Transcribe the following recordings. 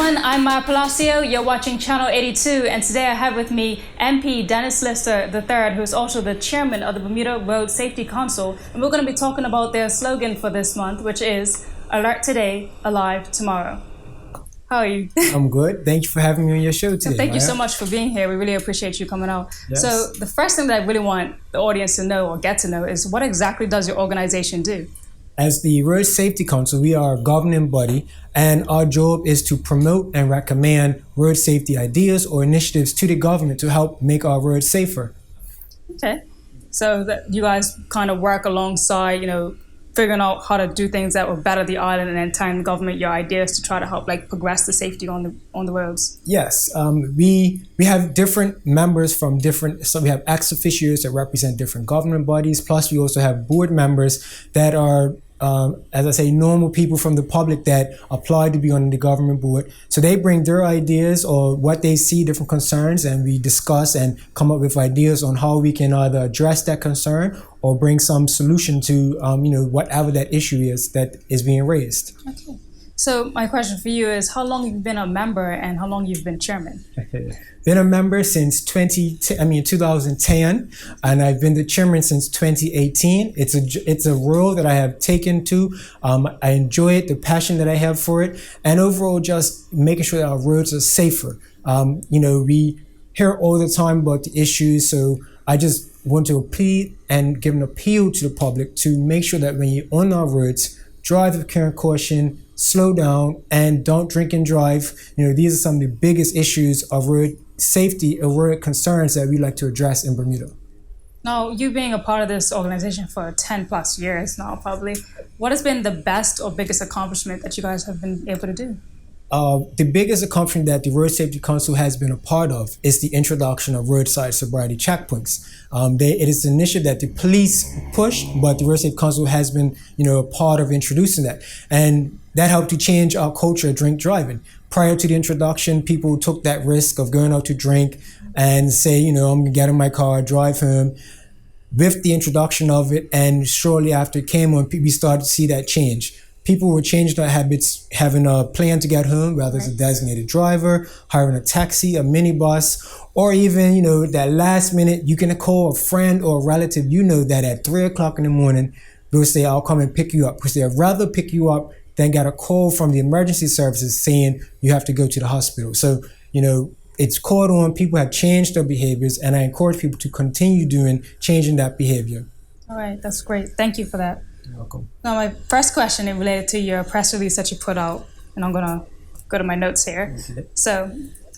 everyone, I'm Maya Palacio. You're watching Channel 82, and today I have with me MP Dennis Lister III, who's also the chairman of the Bermuda Road Safety Council, and we're going to be talking about their slogan for this month, which is Alert Today, Alive Tomorrow. How are you? I'm good. Thank you for having me on your show today. Thank you so much for being here. We really appreciate you coming out. Yes. So the first thing that I really want the audience to know or get to know is what exactly does your organization do? As the Road Safety Council, we are a governing body, and our job is to promote and recommend road safety ideas or initiatives to the government to help make our roads safer. Okay. So that you guys kind of work alongside, figuring out how to do things that will better the island and then telling the government your ideas to try to help progress the safety on the roads. Yes, we have different members from different, so we have ex officios that represent different government bodies, plus we also have board members that are as I say, normal people from the public that apply to be on the government board. So they bring their ideas or what they see, different concerns, and we discuss and come up with ideas on how we can either address that concern or bring some solution to, whatever that issue is that is being raised. Okay. So my question for you is, how long have you been a member and how long you've been chairman? Been a member since 2010, and I've been the chairman since 2018. It's a role that I have taken to. I enjoy it, the passion that I have for it, and overall just making sure that our roads are safer. We hear all the time about the issues, so I just want to plead and give an appeal to the public to make sure that when you're on our roads, drive with care and caution, slow down, and don't drink and drive. These are some of the biggest issues of road safety or road concerns that we like to address in Bermuda. Now, you being a part of this organization for 10 plus years now, probably, what has been the best or biggest accomplishment that you guys have been able to do? The biggest accomplishment that the Road Safety Council has been a part of is the introduction of roadside sobriety checkpoints. It is an initiative that the police pushed, but the Road Safety Council has been, a part of introducing that. And that helped to change our culture of drink driving. Prior to the introduction, people took that risk of going out to drink and say, I'm going to get in my car, drive home. With the introduction of it, and shortly after it came on, we started to see that change. People were changing their habits, having a plan to get home, whether it's a designated driver, hiring a taxi, a minibus, or even, that last minute, you can call a friend or a relative, that at 3 o'clock in the morning, they'll say, I'll come and pick you up, because they'd rather pick you up than get a call from the emergency services saying you have to go to the hospital. So, it's caught on, people have changed their behaviors, and I encourage people to continue changing that behavior. All right, that's great. Thank you for that. You're welcome. Now, my first question is related to your press release that you put out, and I'm going to go to my notes here. Okay. So,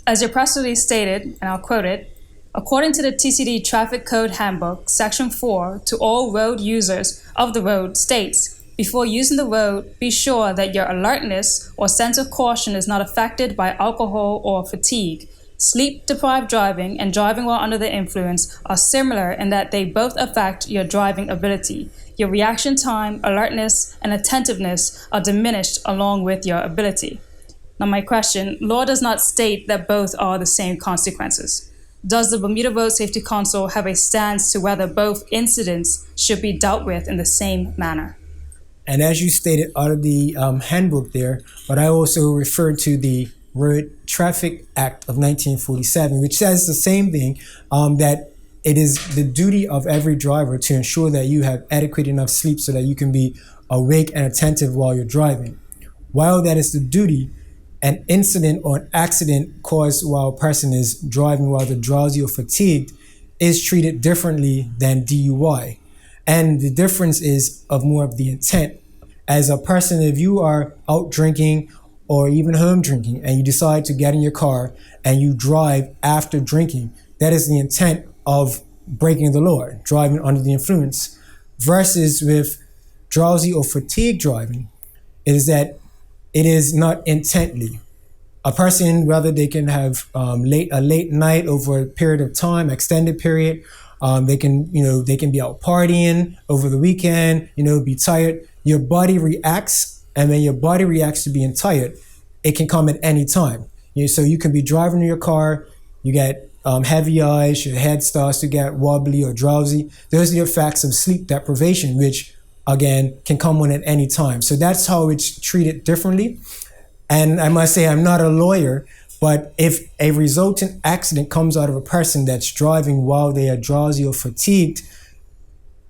as your press release stated, and I'll quote it, according to the TCD Traffic Code Handbook, Section 4, to all road users of the road states, before using the road, be sure that your alertness or sense of caution is not affected by alcohol or fatigue. Sleep-deprived driving and driving while under the influence are similar in that they both affect your driving ability. Your reaction time, alertness, and attentiveness are diminished along with your ability. Now my question, law does not state that both are the same consequences. Does the Bermuda Road Safety Council have a stance to whether both incidents should be dealt with in the same manner? And as you stated out of the handbook there, but I also referred to the Road Traffic Act of 1947, which says the same thing, that it is the duty of every driver to ensure that you have adequate enough sleep so that you can be awake and attentive while you're driving. While that is the duty, an incident or an accident caused while a person is driving while they're drowsy or fatigued is treated differently than DUI. And the difference is of more of the intent. As a person, if you are out drinking or even home drinking and you decide to get in your car and you drive after drinking, that is the intent of breaking the law, driving under the influence. Versus with drowsy or fatigue driving, is that it is not intently. A person, whether they can have a late night over a period of time, extended period, they can be out partying over the weekend, be tired. Your body reacts, and when your body reacts to being tired, it can come at any time. So you can be driving in your car, you get heavy eyes, your head starts to get wobbly or drowsy. Those are the effects of sleep deprivation, which again can come on at any time. So that's how it's treated differently. And I must say, I'm not a lawyer, but if a resultant accident comes out of a person that's driving while they are drowsy or fatigued,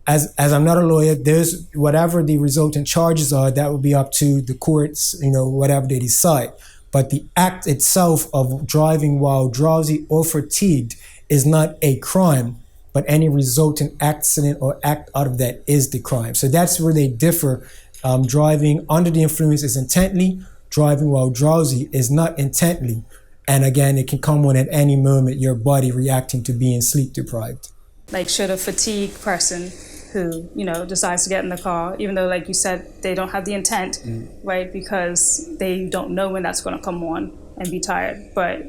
as I'm not a lawyer, there's whatever the resultant charges are, that will be up to the courts, whatever they decide. But the act itself of driving while drowsy or fatigued is not a crime, but any resultant accident or act out of that is the crime. So that's where they differ. Driving under the influence is intently. Driving while drowsy is not intently. And again, it can come on at any moment, your body reacting to being sleep deprived. Like, should a fatigued person who, decides to get in the car, even though, like you said, they don't have the intent, right, because they don't know when that's going to come on and be tired. But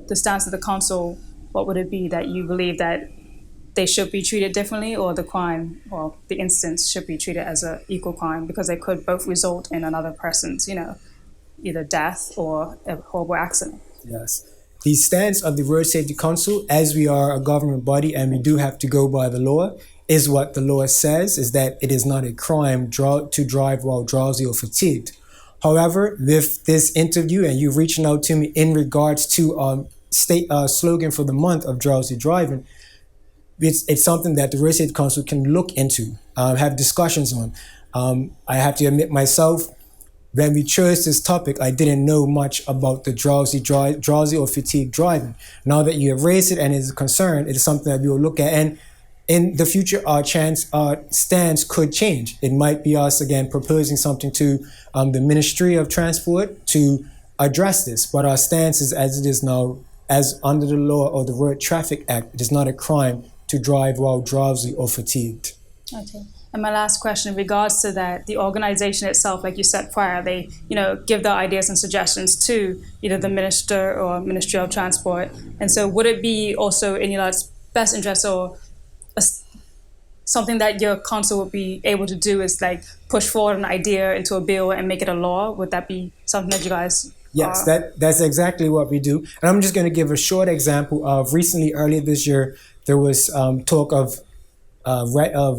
the stance of the council, what would it be that you believe that they should be treated differently, or the crime, or the instance should be treated as an equal crime, because they could both result in another person's, either death or a horrible accident? Yes. The stance of the Road Safety Council, as we are a government body and we do have to go by the law, is what the law says, is that it is not a crime to drive while drowsy or fatigued. However, with this interview and you reaching out to me in regards to state slogan for the month of drowsy driving, it's something that the Road Safety Council can look into, have discussions on. I have to admit myself, when we chose this topic, I didn't know much about the drowsy or fatigued driving. Now that you have raised it and is a concern, it is something that we will look at. And in the future, our stance could change. It might be us, again, proposing something to the Ministry of Transport to address this. But our stance is as it is now, as under the law or the Road Traffic Act, it is not a crime to drive while drowsy or fatigued. Okay. And my last question in regards to that, the organization itself, like you said prior, they, give their ideas and suggestions to either the minister or Ministry of Transport. And so would it be also in your best interest, or something that your council would be able to do is like push forward an idea into a bill and make it a law? Would that be something that you guys Yes, that's exactly what we do. And I'm just going to give a short example of recently, earlier this year, there was talk of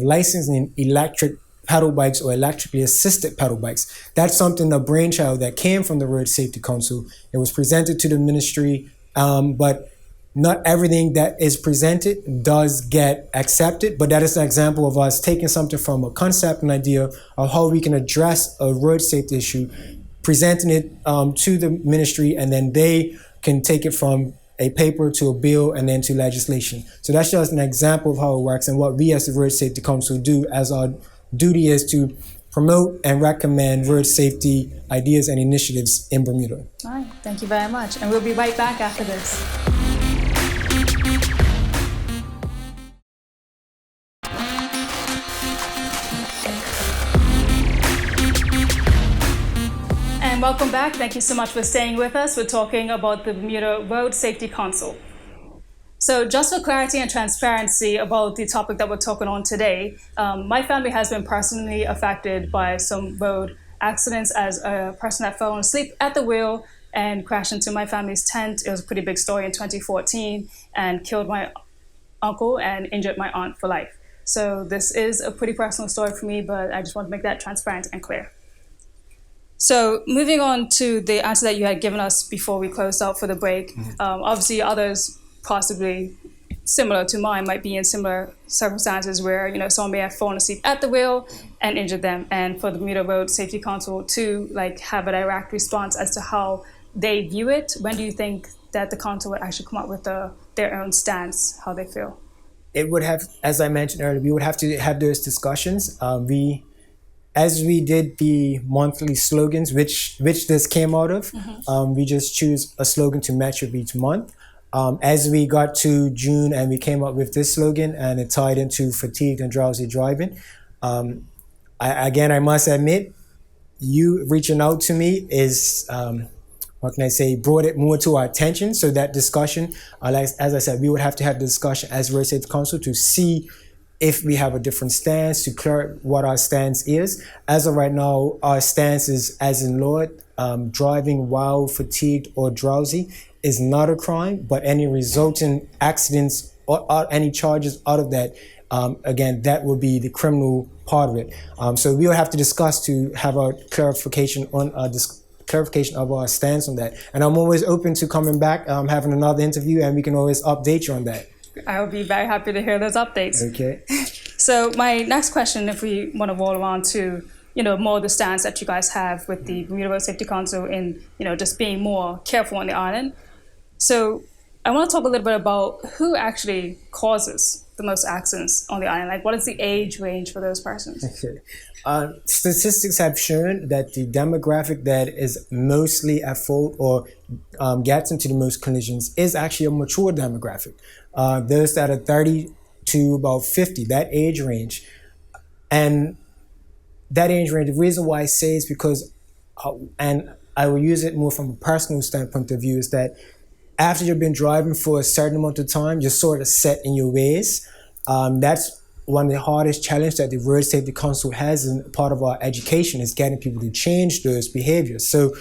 licensing electric pedal bikes or electrically assisted pedal bikes. That's something, a brainchild that came from the Road Safety Council. It was presented to the ministry, but not everything that is presented does get accepted. But that is an example of us taking something from a concept, an idea of how we can address a road safety issue, presenting it to the ministry, and then they can take it from a paper to a bill and then to legislation. So that's just an example of how it works, and what we as the Road Safety Council do, as our duty is to promote and recommend road safety ideas and initiatives in Bermuda. All right, thank you very much. And we'll be right back after this. And welcome back. Thank you so much for staying with us. We're talking about the Bermuda Road Safety Council. So just for clarity and transparency about the topic that we're talking on today, my family has been personally affected by some road accidents as a person that fell asleep at the wheel and crashed into my family's tent. It was a pretty big story in 2014 and killed my uncle and injured my aunt for life. So this is a pretty personal story for me, but I just want to make that transparent and clear. So moving on to the answer that you had given us before we closed out for the break, obviously others possibly similar to mine might be in similar circumstances where someone may have fallen asleep at the wheel and injured them, and for the Bermuda Road Safety Council to have a direct response as to how they view it. When do you think that the council would actually come up with their own stance, how they feel? It would have, as I mentioned earlier, we would have to have those discussions. As we did the monthly slogans, which this came out of, we just choose a slogan to match with each month. As we got to June and we came up with this slogan, and it tied into fatigued and drowsy driving. I must admit, you reaching out to me is, brought it more to our attention. So that discussion, as I said, we would have to have the discussion as Road Safety Council to see if we have a different stance, to clear what our stance is. As of right now, our stance is, as in law, driving while fatigued or drowsy is not a crime, but any resulting accidents or any charges out of that, again, that will be the criminal part of it. So we'll have to discuss to have a clarification on clarification of our stance on that. And I'm always open to coming back, having another interview, and we can always update you on that. I would be very happy to hear those updates. Okay. So my next question, if we want to roll around to, more the stance that you guys have with the Bermuda Road Safety Council in, just being more careful on the island. So I want to talk a little bit about who actually causes the most accidents on the island. Like, what is the age range for those persons? Okay. Statistics have shown that the demographic that is mostly at fault or gets into the most collisions is actually a mature demographic. Those that are 30 to about 50, that age range. And that age range, the reason why I say is because, and I will use it more from a personal standpoint of view, is that after you've been driving for a certain amount of time, you're sort of set in your ways. That's one of the hardest challenges that the Road Safety Council has, and part of our education is getting people to change those behaviors. So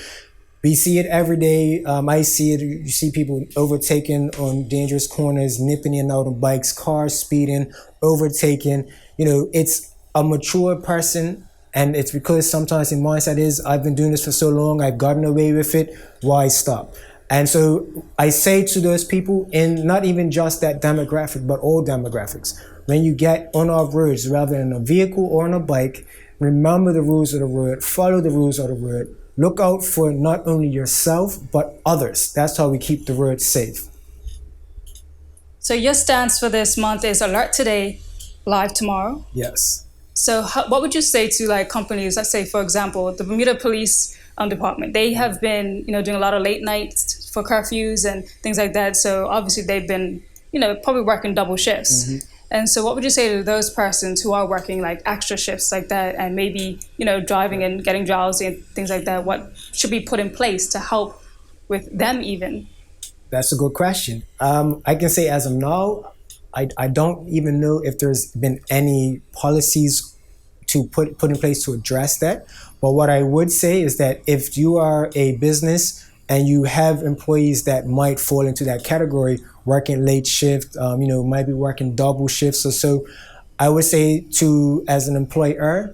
we see it every day. I see it. You see people overtaking on dangerous corners, nipping in and out on bikes, cars speeding, overtaking. It's a mature person, and it's because sometimes the mindset is, I've been doing this for so long, I've gotten away with it, why stop? And so I say to those people, and not even just that demographic, but all demographics, when you get on our roads, rather in a vehicle or on a bike, remember the rules of the road, follow the rules of the road, look out for not only yourself, but others. That's how we keep the road safe. So your stance for this month is alert today, live tomorrow? Yes. So what would you say to companies, let's say, for example, the Bermuda Police Department? They have been, doing a lot of late nights for curfews and things like that. So obviously they've been, probably working double shifts. Mm-hmm. And so what would you say to those persons who are working extra shifts like that and maybe, driving and getting drowsy and things like that? What should be put in place to help with them even? That's a good question. I can say as of now, I don't even know if there's been any policies to put in place to address that. But what I would say is that if you are a business and you have employees that might fall into that category, working late shift, might be working double shifts or so, I would say as an employer,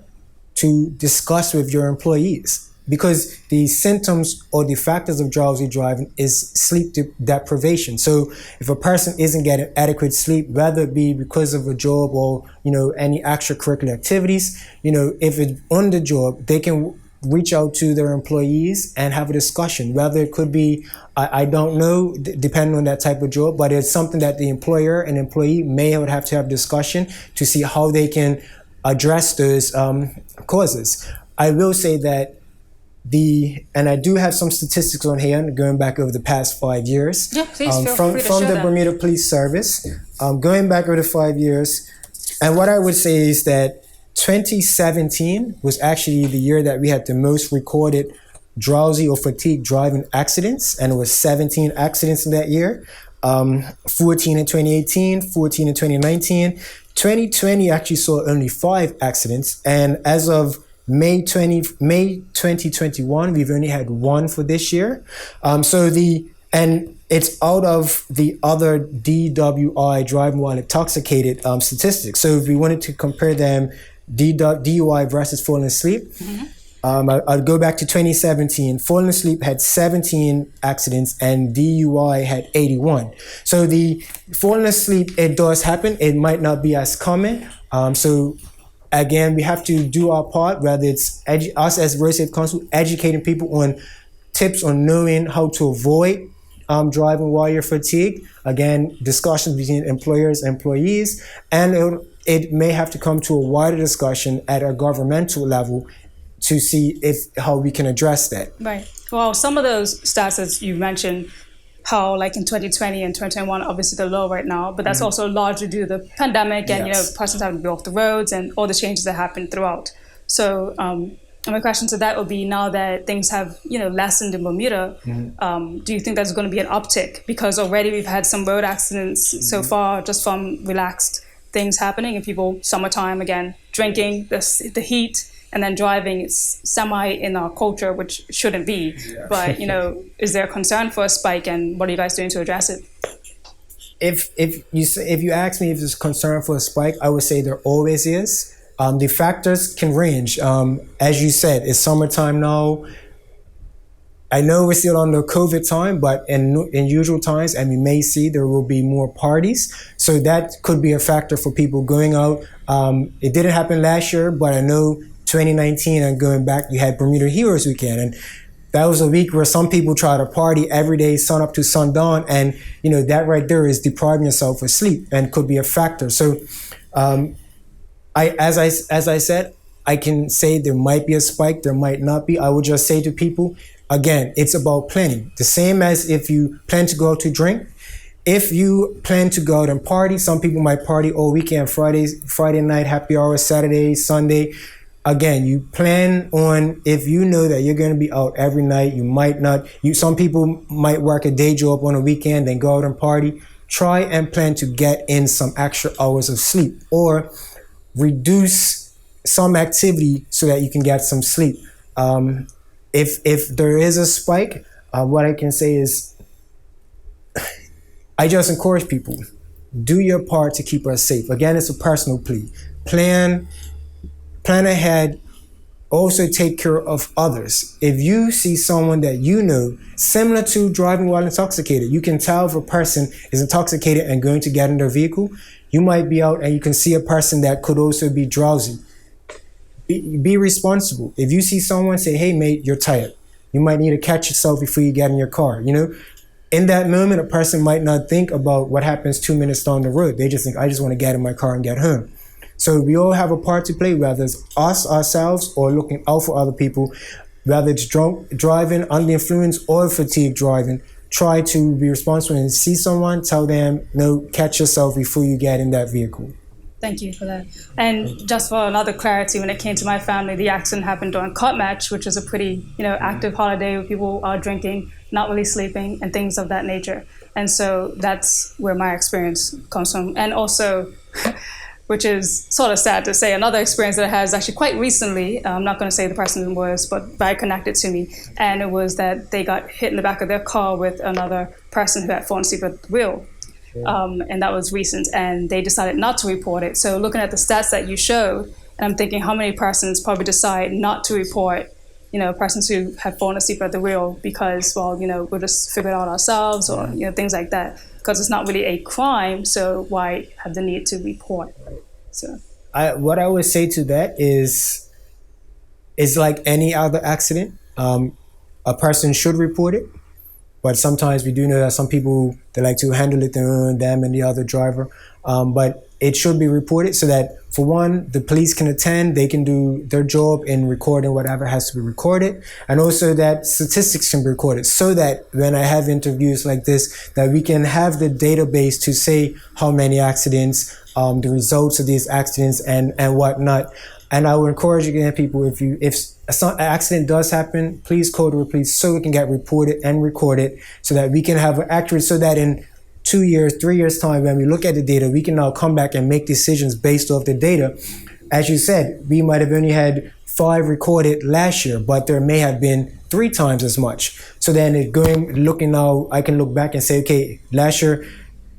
to discuss with your employees. Because the symptoms or the factors of drowsy driving is sleep deprivation. So if a person isn't getting adequate sleep, whether it be because of a job or, any extracurricular activities, if it's on the job, they can reach out to their employees and have a discussion. Whether it could be, I don't know, depending on that type of job, but it's something that the employer and employee may have to have discussion to see how they can address those causes. I will say that and I do have some statistics on here going back over the past 5 years. Yeah, please feel from free to from share the that. Bermuda Police Service, going back over the 5 years. And what I would say is that 2017 was actually the year that we had the most recorded drowsy or fatigue driving accidents, and it was 17 accidents in that year. 14 in 2018, 14 in 2019. 2020 actually saw only 5 accidents, and as of May 2021, we've only had 1 for this year. And it's out of the other DWI, driving while intoxicated, statistics. So if we wanted to compare them, DUI versus falling asleep, I'll go back to 2017. Falling asleep had 17 accidents and DUI had 81. So the falling asleep, it does happen. It might not be as common. So again, we have to do our part, whether it's us as Road Safety Council educating people on tips on knowing how to avoid driving while you're fatigued. Again, discussions between employers and employees, and it may have to come to a wider discussion at a governmental level to see how we can address that. Right. Well, some of those stats that you mentioned, how in 2020 and 2021, obviously they're low right now, but that's also largely due to the pandemic and, Yes. persons having to be off the roads and all the changes that happened throughout. So my question to that would be, now that things have, lessened in Bermuda, do you think there's going to be an uptick? Because already we've had some road accidents so far just from relaxed things happening and people, summertime again, drinking, the heat, and then driving is semi in our culture, which shouldn't be. Yeah. But, is there a concern for a spike, and what are you guys doing to address it? If you ask me if there's concern for a spike, I would say there always is. The factors can range. As you said, it's summertime now. I know we're still on the COVID time, but in usual times, and we may see there will be more parties. So that could be a factor for people going out. It didn't happen last year, but I know 2019 and going back, you had Bermuda Heroes Weekend. And that was a week where some people try to party every day, sun up to sundown. And, that right there is depriving yourself of sleep and could be a factor. So as I said, I can say there might be a spike, there might not be. I would just say to people, again, it's about planning. The same as if you plan to go out to drink. If you plan to go out and party, some people might party all weekend, Friday night, happy hour, Saturday, Sunday. Again, you plan on, if you know that you're going to be out every night, you might not. Some people might work a day job on a weekend, then go out and party. Try and plan to get in some extra hours of sleep, or reduce some activity so that you can get some sleep. If there is a spike, what I can say is, I just encourage people, do your part to keep us safe. Again, it's a personal plea. Plan ahead. Also take care of others. If you see someone that you know, similar to driving while intoxicated, you can tell if a person is intoxicated and going to get in their vehicle. You might be out and you can see a person that could also be drowsy. Be responsible. If you see someone, say, hey mate, you're tired. You might need to catch yourself before you get in your car. In that moment, a person might not think about what happens 2 minutes down the road. They just think, I just want to get in my car and get home. So we all have a part to play, whether it's us, ourselves, or looking out for other people, whether it's drunk driving, under the influence, or fatigue driving. Try to be responsible and see someone, tell them, no, catch yourself before you get in that vehicle. Thank you for that. And just for another clarity, when it came to my family, the accident happened during Cut Match, which is a pretty, active holiday where people are drinking, not really sleeping, and things of that nature. And so that's where my experience comes from. And also, which is sort of sad to say, another experience that I had is actually quite recently. I'm not going to say the person was, but very connected to me. And it was that they got hit in the back of their car with another person who had fallen asleep at the wheel. And that was recent, and they decided not to report it. So looking at the stats that you showed, and I'm thinking how many persons probably decide not to report, persons who have fallen asleep at the wheel because, we'll just figure it out ourselves, or, things like that. Because it's not really a crime, so why have the need to report? So, what I would say to that is like any other accident. A person should report it. But sometimes we do know that some people, they like to handle it them and the other driver. But it should be reported so that, for one, the police can attend, they can do their job in recording whatever has to be recorded. And also that statistics can be recorded so that when I have interviews like this, that we can have the database to say how many accidents, the results of these accidents and whatnot. And I would encourage again people, if an accident does happen, please call the police so it can get reported and recorded so that we can have an accurate, so that in 2 years, 3 years time, when we look at the data, we can now come back and make decisions based off the data. As you said, we might have only had 5 recorded last year, but there may have been 3 times as much. So then looking now, I can look back and say, okay, last year,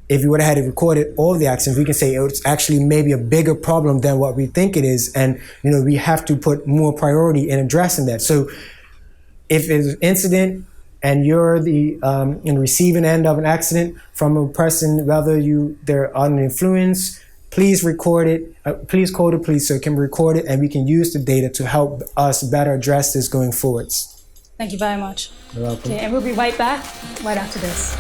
if you would have had it recorded, all the accidents, we can say it's actually maybe a bigger problem than what we think it is. And, we have to put more priority in addressing that. So if it's an incident and you're the receiving end of an accident from a person, whether they're under influence, please record it. Please call the police so it can be recorded and we can use the data to help us better address this going forwards. Thank you very much. You're welcome. Okay, and we'll be right back right after this.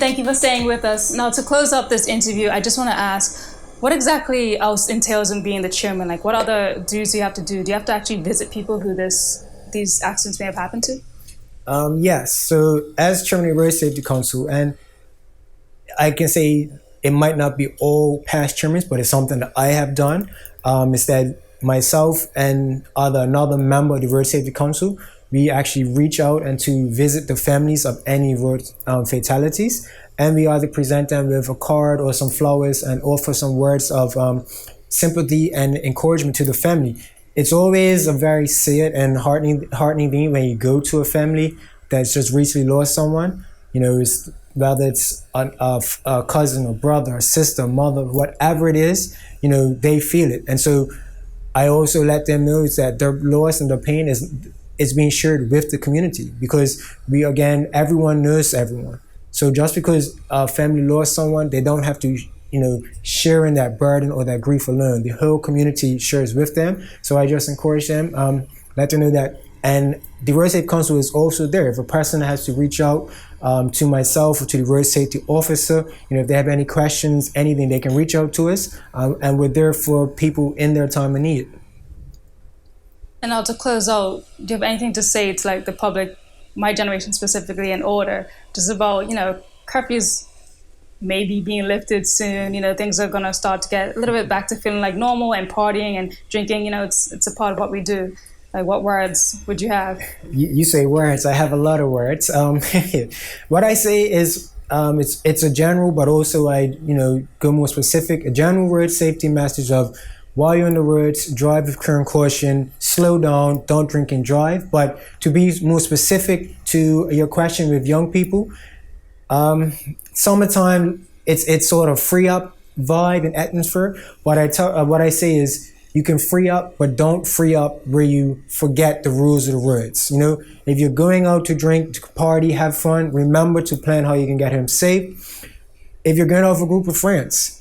Thank you for staying with us. Now, to close up this interview, I just want to ask, what exactly else entails in being the chairman? Like, what other duties do you have to do? Do you have to actually visit people who these accidents may have happened to? Yes. So, as chairman of the Road Safety Council, and I can say it might not be all past chairmans, but it's something that I have done. Is that myself and another member of the Road Safety Council, we actually reach out and to visit the families of any road fatalities. And we either present them with a card or some flowers and offer some words of sympathy and encouragement to the family. It's always a very sad and heartening thing when you go to a family that's just recently lost someone. whether it's a cousin or brother or sister, mother, whatever it is, they feel it. And so I also let them know that their loss and their pain is being shared with the community, because everyone knows everyone. So just because a family lost someone, they don't have to, share in that burden or that grief alone. The whole community shares with them. So I just encourage them, let them know that. And the Road Safety Council is also there. If a person has to reach out to myself or to the road safety officer, if they have any questions, anything, they can reach out to us, and we're there for people in their time of need. And now to close out, do you have anything to say to like the public, my generation specifically, in order, just about, curfews maybe being lifted soon, things are going to start to get a little bit back to feeling like normal, and partying and drinking, it's a part of what we do. Like, what words would you have? You say words. I have a lot of words. What I say is it's a general, but also I go more specific. A general road safety message of, while you're on the roads, drive with care and caution, slow down, don't drink and drive. But to be more specific to your question with young people, summertime, it's sort of free up vibe and atmosphere. What I say is, you can free up, but don't free up where you forget the rules of the roads. If you're going out to drink, to party, have fun, remember to plan how you can get home safe. If you're going out with a group of friends,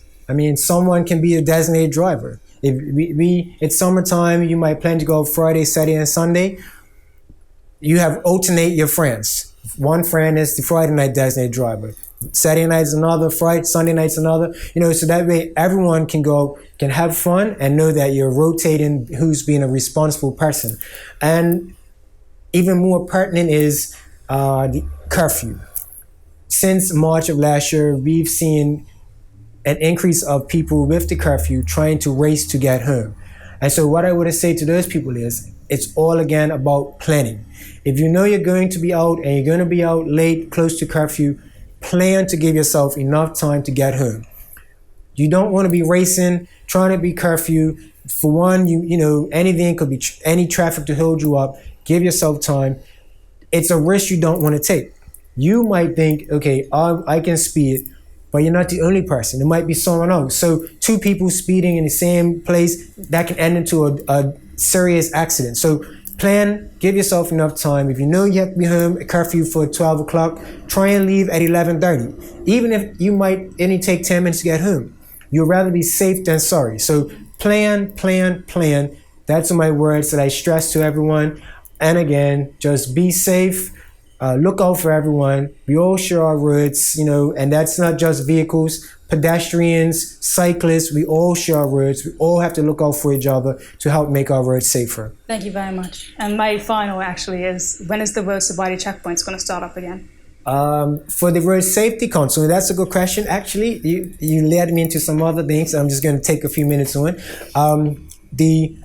someone can be a designated driver. If it's summertime, you might plan to go Friday, Saturday, and Sunday. You alternate your friends. One friend is the Friday night designated driver. Saturday night is another, Sunday night's another. So that way everyone can have fun and know that you're rotating who's being a responsible person. And even more pertinent is the curfew. Since March of last year, we've seen an increase of people with the curfew trying to race to get home. And so what I would say to those people is, it's all again about planning. If you know you're going to be out and you're going to be out late, close to curfew, plan to give yourself enough time to get home. You don't want to be racing, trying to be curfew. For one, anything could be any traffic to hold you up. Give yourself time. It's a risk you don't want to take. You might think, okay, I can speed, but you're not the only person. It might be someone else. So two people speeding in the same place, that can end into a serious accident. So plan, give yourself enough time. If you know you have to be home at curfew for 12 o'clock, try and leave at 11:30. Even if you might only take 10 minutes to get home, you'd rather be safe than sorry. So plan. That's my words that I stress to everyone. And again, just be safe. Look out for everyone. We all share our roads, and that's not just vehicles, pedestrians, cyclists. We all share our roads. We all have to look out for each other to help make our roads safer. Thank you very much. And my final actually is, when is the road sobriety checkpoints going to start up again? For the Road Safety Council, that's a good question. Actually, you led me into some other things. I'm just going to take a few minutes on.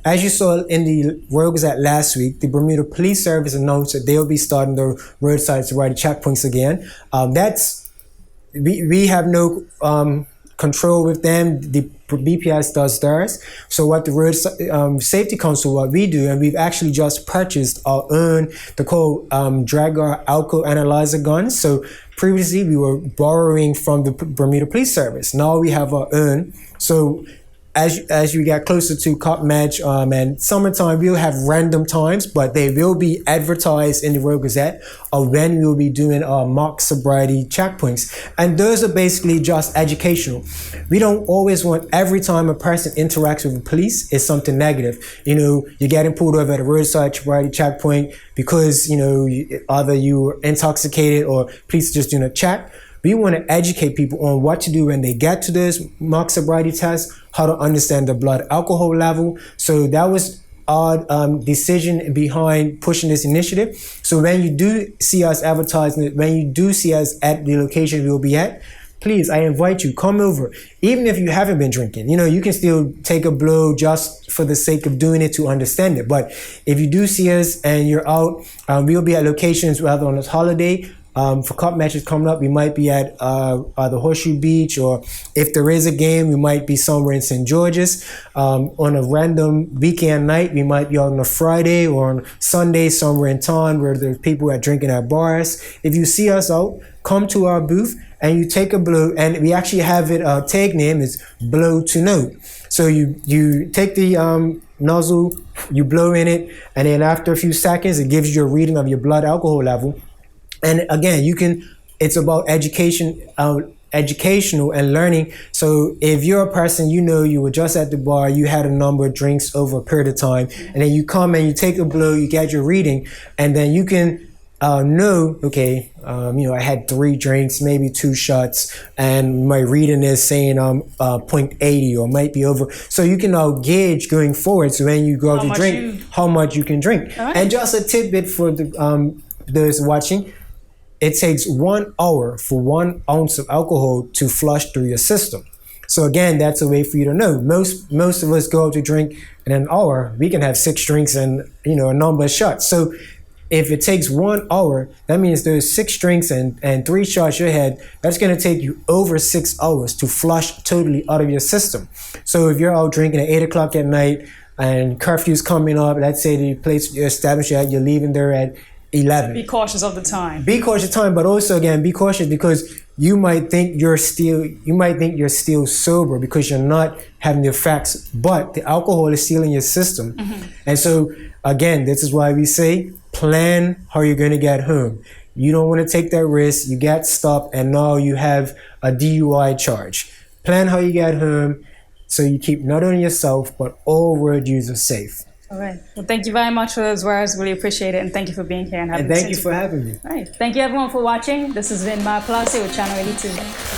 As you saw in the Road Gazette last week, the Bermuda Police Service announced that they'll be starting the roadside sobriety checkpoints again. We have no control with them. The BPS does theirs. So what the Road Safety Council, what we do, and we've actually just purchased our own, they're called Dragar alcohol analyzer guns. So previously we were borrowing from the Bermuda Police Service. Now we have our own. So as we get closer to Cop Match and summertime, we'll have random times, but they will be advertised in the Road Gazette of when we will be doing our mock sobriety checkpoints. And those are basically just educational. We don't always want every time a person interacts with the police is something negative. You're getting pulled over at a roadside sobriety checkpoint because, either you were intoxicated or police are just doing a check. We want to educate people on what to do when they get to this mock sobriety test, how to understand the blood alcohol level. So that was our decision behind pushing this initiative. So when you do see us advertising it, when you do see us at the location we'll be at, please, I invite you, come over. Even if you haven't been drinking, you can still take a blow just for the sake of doing it to understand it. But if you do see us and you're out, we'll be at locations rather on this holiday. For cup matches coming up, we might be at the Horseshoe Beach, or if there is a game, we might be somewhere in St. George's. On a random weekend night, we might be on a Friday or on Sunday somewhere in town where there's people are drinking at bars. If you see us out, come to our booth and you take a blow, and we actually have it, tag name is blow to note. So you take the nozzle, you blow in it, and then after a few seconds, it gives you a reading of your blood alcohol level. And again, it's about educational and learning. So if you're a person, you were just at the bar, you had a number of drinks over a period of time, and then you come and you take a blow, you get your reading, and then you can know, okay, I had 3 drinks, maybe 2 shots, and my reading is saying 0.80 or might be over. So you can now gauge going forward. So when you go to drink, how much you can drink. Right. And just a tidbit for those watching, it takes 1 hour for 1 ounce of alcohol to flush through your system. So again, that's a way for you to know. Most of us go out to drink in an hour. We can have 6 drinks and a number of shots. So if it takes 1 hour, that means there's 6 drinks and 3 shots you had. That's going to take you over 6 hours to flush totally out of your system. So if you're out drinking at 8 o'clock at night and curfew's coming up, let's say the place you're established at, you're leaving there at 11. Be cautious of the time. Be cautious of time, but also again, be cautious because you might think you're still sober because you're not having the effects, but the alcohol is still in your system. Mm-hmm. And so again, this is why we say, plan how you're going to get home. You don't want to take that risk. You get stopped and now you have a DUI charge. Plan how you get home so you keep not only yourself, but all road users safe. All right. Well, thank you very much for those words. Really appreciate it. And thank you for being here. And thank you for having me. All right. Thank you everyone for watching. This has been Maya Palacio with Channel 82.